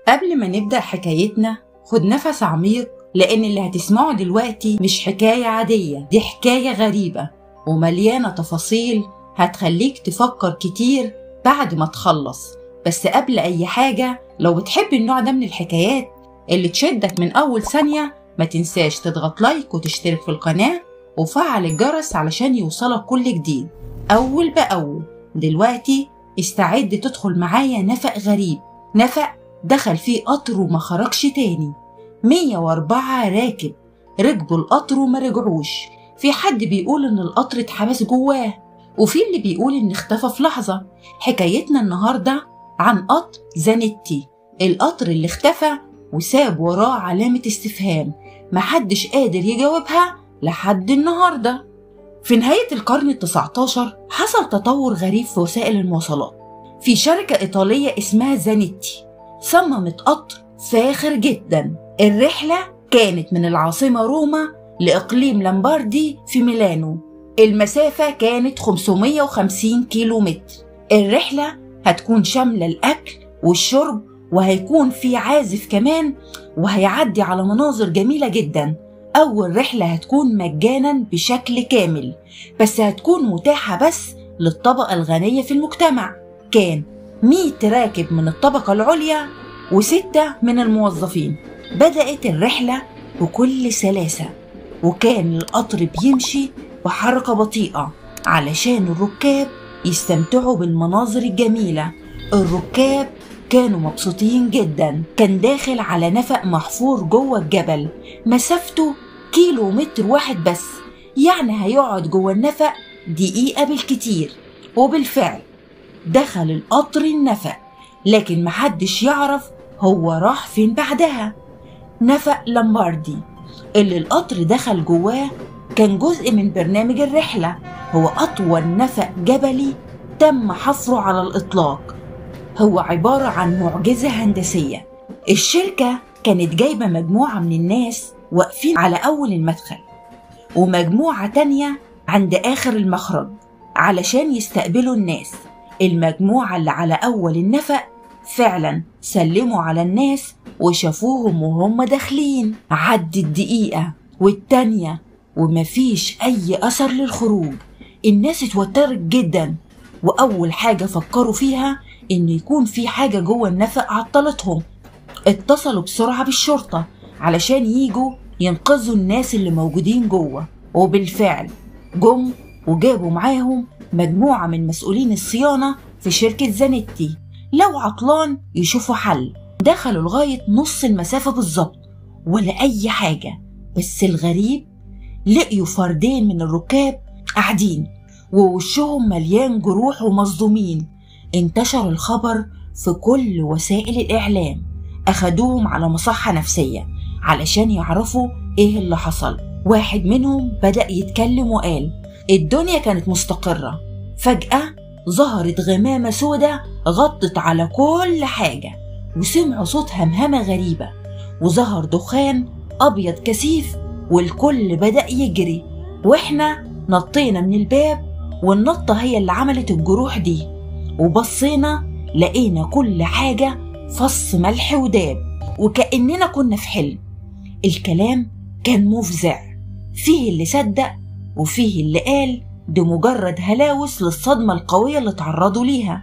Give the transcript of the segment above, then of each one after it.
قبل ما نبدأ حكايتنا خد نفس عميق، لأن اللي هتسمعه دلوقتي مش حكاية عادية، دي حكاية غريبة ومليانة تفاصيل هتخليك تفكر كتير بعد ما تخلص. بس قبل أي حاجة، لو بتحب النوع ده من الحكايات اللي تشدك من أول ثانية، ما تنساش تضغط لايك وتشترك في القناة وفعل الجرس علشان يوصلك كل جديد أول بأول. دلوقتي استعد تدخل معايا نفق غريب، نفق دخل فيه قطر وما خرجش تاني. 104 راكب ركبوا القطر وما رجعوش. في حد بيقول ان القطر اتحبس جواه، وفي اللي بيقول ان اختفى في لحظة. حكايتنا النهاردة عن قطر زانيتي، القطر اللي اختفى وساب وراه علامة استفهام محدش قادر يجاوبها لحد النهاردة. في نهاية القرن ال19 حصل تطور غريب في وسائل المواصلات. في شركة إيطالية اسمها زانيتي صممت قطر فاخر جدا. الرحلة كانت من العاصمة روما لإقليم لامباردي في ميلانو. المسافة كانت 550 كيلومتر. الرحلة هتكون شاملة الأكل والشرب، وهيكون في عازف كمان، وهيعدي على مناظر جميلة جدا. أول رحلة هتكون مجانا بشكل كامل، بس هتكون متاحة بس للطبقة الغنية في المجتمع. كان 100 راكب من الطبقة العليا و6 من الموظفين. بدأت الرحلة بكل سلاسة، وكان القطر بيمشي بحركة بطيئة علشان الركاب يستمتعوا بالمناظر الجميلة. الركاب كانوا مبسوطين جدا. كان داخل على نفق محفور جوه الجبل، مسافته كيلومتر واحد بس، يعني هيقعد جوه النفق دقيقة بالكتير. وبالفعل دخل القطر النفق، لكن محدش يعرف هو راح فين بعدها. نفق لامباردي اللي القطر دخل جواه كان جزء من برنامج الرحلة. هو أطول نفق جبلي تم حفره على الإطلاق. هو عبارة عن معجزة هندسية. الشركة كانت جايبة مجموعة من الناس واقفين على أول المدخل، ومجموعة تانية عند آخر المخرج علشان يستقبلوا الناس. المجموعة اللي على أول النفق فعلا سلموا على الناس وشافوهم وهم داخلين. عدت دقيقة والتانية ومفيش أي أثر للخروج. الناس اتوترت جدا، وأول حاجة فكروا فيها إن يكون في حاجة جوه النفق عطلتهم. اتصلوا بسرعة بالشرطة علشان ييجوا ينقذوا الناس اللي موجودين جوه. وبالفعل جم وجابوا معاهم مجموعة من مسؤولين الصيانة في شركة زانيتي. لو عطلان يشوفوا حل. دخلوا لغاية نص المسافة بالظبط ولا أي حاجة، بس الغريب لقيوا فردين من الركاب قاعدين ووشهم مليان جروح ومصدومين. انتشر الخبر في كل وسائل الإعلام. أخدوهم على مصحة نفسية علشان يعرفوا إيه اللي حصل. واحد منهم بدأ يتكلم وقال: الدنيا كانت مستقرة، فجأة ظهرت غمامة سودة غطت على كل حاجة، وسمعوا صوت همهمة غريبة، وظهر دخان أبيض كثيف، والكل بدأ يجري. وإحنا نطينا من الباب، والنطة هي اللي عملت الجروح دي. وبصينا لقينا كل حاجة فص ملح وداب، وكأننا كنا في حلم. الكلام كان مفزع، فيه اللي صدق وفيه اللي قال ده مجرد هلاوس للصدمة القوية اللي تعرضوا ليها.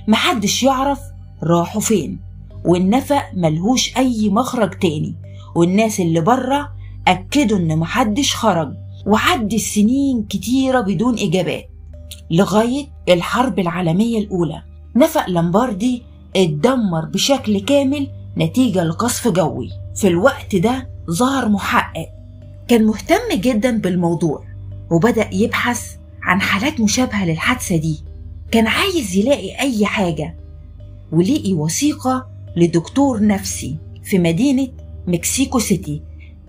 محدش يعرف راحوا فين، والنفق ملهوش أي مخرج تاني. والناس اللي برا أكدوا إن محدش خرج. وعدت سنين كتيرة بدون إجابات لغاية الحرب العالمية الأولى. نفق لامباردي اتدمر بشكل كامل نتيجة لقصف جوي. في الوقت ده ظهر محقق كان مهتم جدا بالموضوع، وبدأ يبحث عن حالات مشابهة للحادثة دي. كان عايز يلاقي أي حاجة، ولقي وثيقة لدكتور نفسي في مدينة مكسيكو سيتي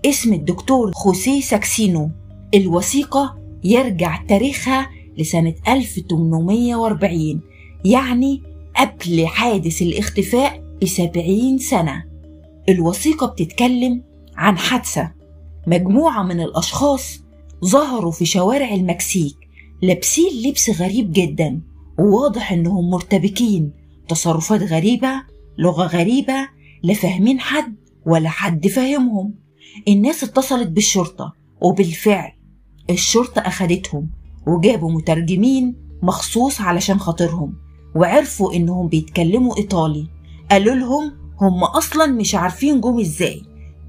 اسم الدكتور خوسيه ساكسينو. الوثيقة يرجع تاريخها لسنة 1840، يعني قبل حادث الاختفاء ب70 سنة. الوثيقة بتتكلم عن حادثة مجموعة من الأشخاص ظهروا في شوارع المكسيك لابسين لبس غريب جدا، وواضح إنهم مرتبكين، تصرفات غريبة، لغة غريبة، لا فاهمين حد ولا حد فاهمهم. الناس اتصلت بالشرطة، وبالفعل الشرطة أخدتهم وجابوا مترجمين مخصوص علشان خاطرهم، وعرفوا إنهم بيتكلموا إيطالي. قالوا لهم هم أصلا مش عارفين جم إزاي،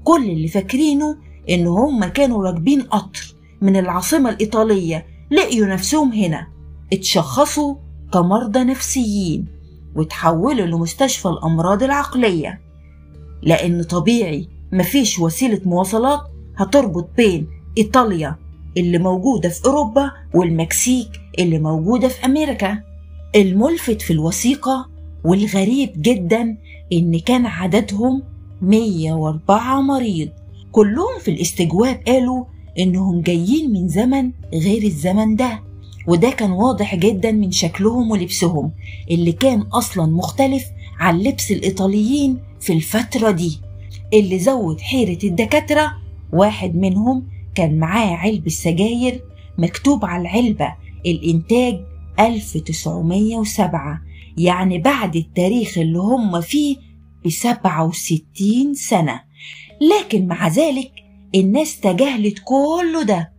كل اللي فاكرينه إن هم كانوا راكبين قطر من العاصمة الإيطالية، لقيوا نفسهم هنا، اتشخصوا كمرضى نفسيين وتحولوا لمستشفى الأمراض العقلية، لأن طبيعي مفيش وسيلة مواصلات هتربط بين إيطاليا اللي موجودة في أوروبا والمكسيك اللي موجودة في أمريكا. الملفت في الوثيقة والغريب جدا إن كان عددهم 104 مريض، كلهم في الاستجواب قالوا إنهم جايين من زمن غير الزمن ده، وده كان واضح جدا من شكلهم ولبسهم اللي كان أصلا مختلف عن لبس الإيطاليين في الفترة دي. اللي زود حيرة الدكاترة، واحد منهم كان معاه علبة سجاير مكتوب على العلبة الإنتاج 1907، يعني بعد التاريخ اللي هم فيه ب67 سنة. لكن مع ذلك الناس تجاهلت كل ده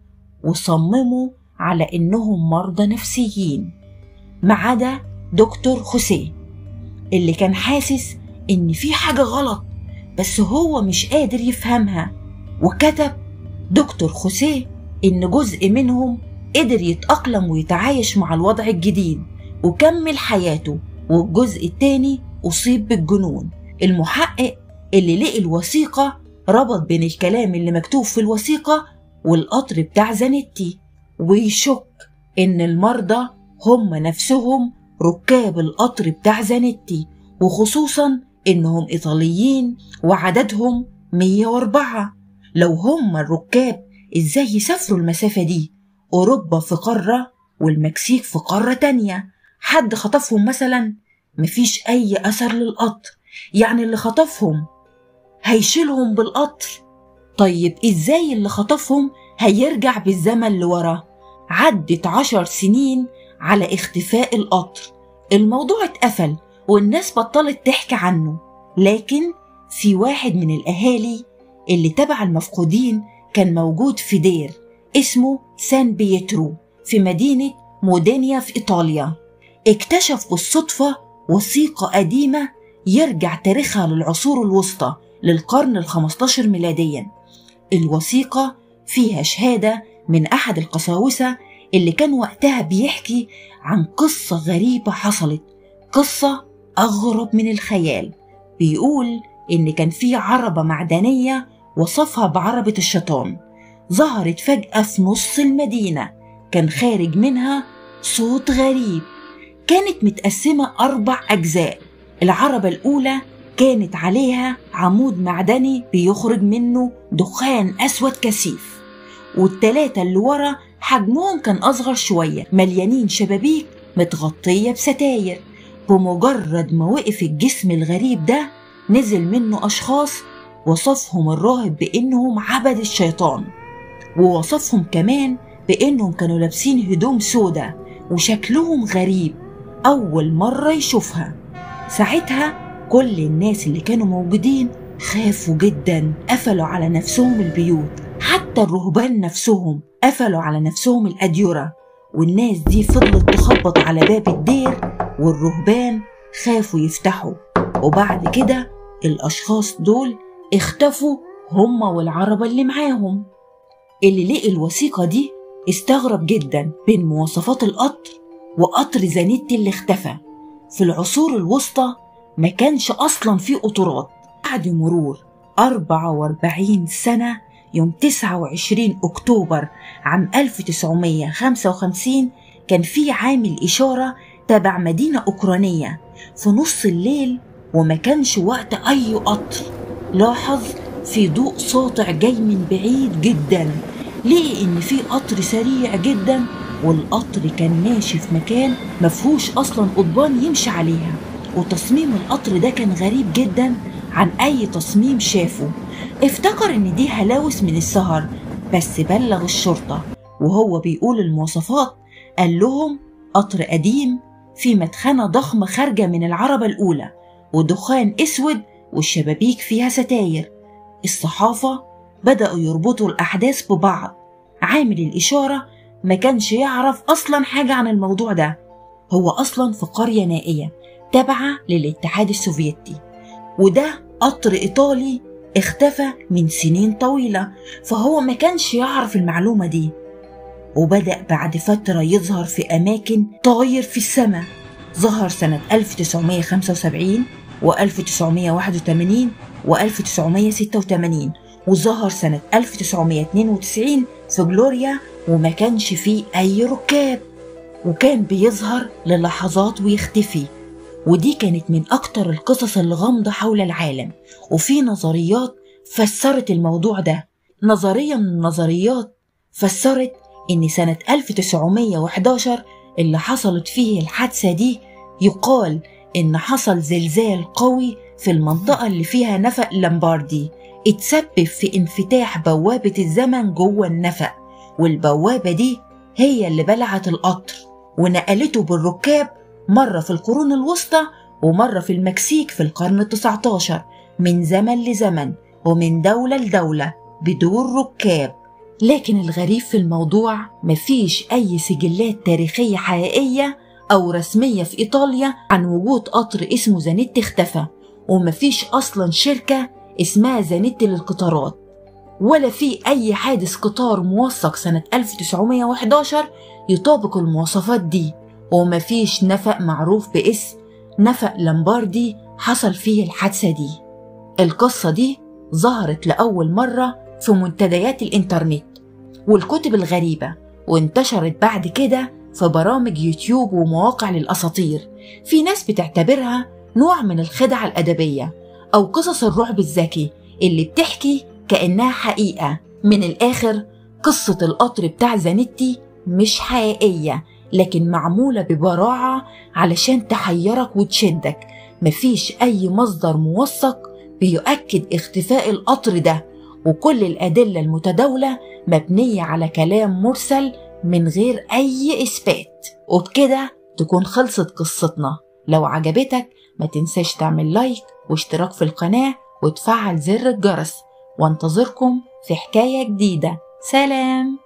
وصمموا على إنهم مرضى نفسيين، ما عدا دكتور خوسيه اللي كان حاسس إن في حاجة غلط بس هو مش قادر يفهمها. وكتب دكتور خوسيه إن جزء منهم قدر يتأقلم ويتعايش مع الوضع الجديد وكمل حياته، والجزء التاني أصيب بالجنون. المحقق اللي لقي الوثيقة ربط بين الكلام اللي مكتوب في الوثيقة والقطر بتاع زانيتي، ويشك إن المرضى هم نفسهم ركاب القطر بتاع زانيتي، وخصوصا إنهم إيطاليين وعددهم 104. لو هم الركاب إزاي يسافروا المسافة دي؟ أوروبا في قارة والمكسيك في قارة تانية، حد خطفهم مثلا؟ مفيش أي أثر للقطر، يعني اللي خطفهم هيشيلهم بالقطر؟ طيب إزاي اللي خطفهم هيرجع بالزمن لورا؟ عدت 10 سنين على اختفاء القطر، الموضوع اتقفل والناس بطلت تحكي عنه. لكن في واحد من الأهالي اللي تبع المفقودين كان موجود في دير اسمه سان بيترو في مدينة مودينيا في إيطاليا، اكتشف بالصدفة وثيقة قديمة يرجع تاريخها للعصور الوسطى للقرن ال15 ميلاديا. الوثيقة فيها شهادة من أحد القساوسة اللي كان وقتها بيحكي عن قصة غريبة حصلت، قصة أغرب من الخيال. بيقول إن كان في عربة معدنية وصفها بعربة الشيطان، ظهرت فجأة في نص المدينة، كان خارج منها صوت غريب، كانت متقسمة 4 أجزاء. العربة الأولى كانت عليها عمود معدني بيخرج منه دخان أسود كثيف، والتلاتة اللي ورا حجمهم كان أصغر شوية، مليانين شبابيك متغطية بستاير. بمجرد ما وقف الجسم الغريب ده نزل منه أشخاص وصفهم الراهب بإنهم عبد الشيطان، ووصفهم كمان بإنهم كانوا لابسين هدوم سودا وشكلهم غريب أول مرة يشوفها. ساعتها كل الناس اللي كانوا موجودين خافوا جدا، قفلوا على نفسهم البيوت، حتى الرهبان نفسهم قفلوا على نفسهم الأديرة، والناس دي فضلت تخبط على باب الدير والرهبان خافوا يفتحوا. وبعد كده الأشخاص دول اختفوا هما والعربة اللي معاهم. اللي لقي الوثيقة دي استغرب جدا بين مواصفات القطر وقطر زانيتي اللي اختفى. في العصور الوسطى ما كانش أصلا في قطورات. بعد مرور 44 سنة، يوم 29 أكتوبر عام 1955 كان في عامل إشارة تبع مدينة أوكرانية في نص الليل، وما كانش وقت أي قطر. لاحظ في ضوء ساطع جاي من بعيد جدا، لقي إن في قطر سريع جدا، والقطر كان ماشي في مكان مفهوش أصلا قضبان يمشي عليها، وتصميم القطر ده كان غريب جدا عن أي تصميم شافه. افتكر إن دي هلاوس من السهر، بس بلغ الشرطة وهو بيقول المواصفات. قال لهم قطر قديم في مدخنة ضخمة خارجة من العربة الأولى، ودخان أسود والشبابيك فيها ستاير. الصحافة بدأوا يربطوا الأحداث ببعض. عامل الإشارة ما كانش يعرف أصلا حاجة عن الموضوع ده، هو أصلا في قرية نائية تابعة للاتحاد السوفيتي، وده قطر إيطالي اختفى من سنين طويلة، فهو ما كانش يعرف المعلومة دي. وبدأ بعد فترة يظهر في أماكن طاير في السماء. ظهر سنة 1975 و1981 و1986، وظهر سنة 1992 في جلوريا، وما كانش فيه أي ركاب، وكان بيظهر للحظات ويختفي. ودي كانت من أكتر القصص الغامضة حول العالم، وفي نظريات فسرت الموضوع ده. نظرية من النظريات فسرت إن سنة 1911 اللي حصلت فيه الحادثة دي، يقال إن حصل زلزال قوي في المنطقة اللي فيها نفق لامباردي، اتسبب في انفتاح بوابة الزمن جوه النفق، والبوابة دي هي اللي بلعت القطر ونقلته بالركاب مرة في القرون الوسطى ومرة في المكسيك في القرن ال19، من زمن لزمن ومن دولة لدولة بدون ركاب. لكن الغريب في الموضوع مفيش أي سجلات تاريخية حقيقية أو رسمية في إيطاليا عن وجود قطر اسمه زانيتي اختفى، ومفيش أصلا شركة اسمها زانيتي للقطارات، ولا في أي حادث قطار موثق سنة 1911 يطابق المواصفات دي، ومفيش نفق معروف باسم نفق لامباردي حصل فيه الحادثة دي. القصة دي ظهرت لأول مرة في منتديات الإنترنت والكتب الغريبة، وانتشرت بعد كده في برامج يوتيوب ومواقع للأساطير. في ناس بتعتبرها نوع من الخدعة الأدبية أو قصص الرعب الذكي اللي بتحكي كأنها حقيقة. من الآخر، قصة القطر بتاع زانيتي مش حقيقية، لكن معمولة ببراعة علشان تحيرك وتشدك. مفيش أي مصدر موثق بيؤكد اختفاء القطر ده، وكل الأدلة المتداولة مبنية على كلام مرسل من غير أي إثبات. وبكده تكون خلصت قصتنا. لو عجبتك ما تنساش تعمل لايك واشتراك في القناة وتفعل زر الجرس، وانتظركم في حكاية جديدة. سلام.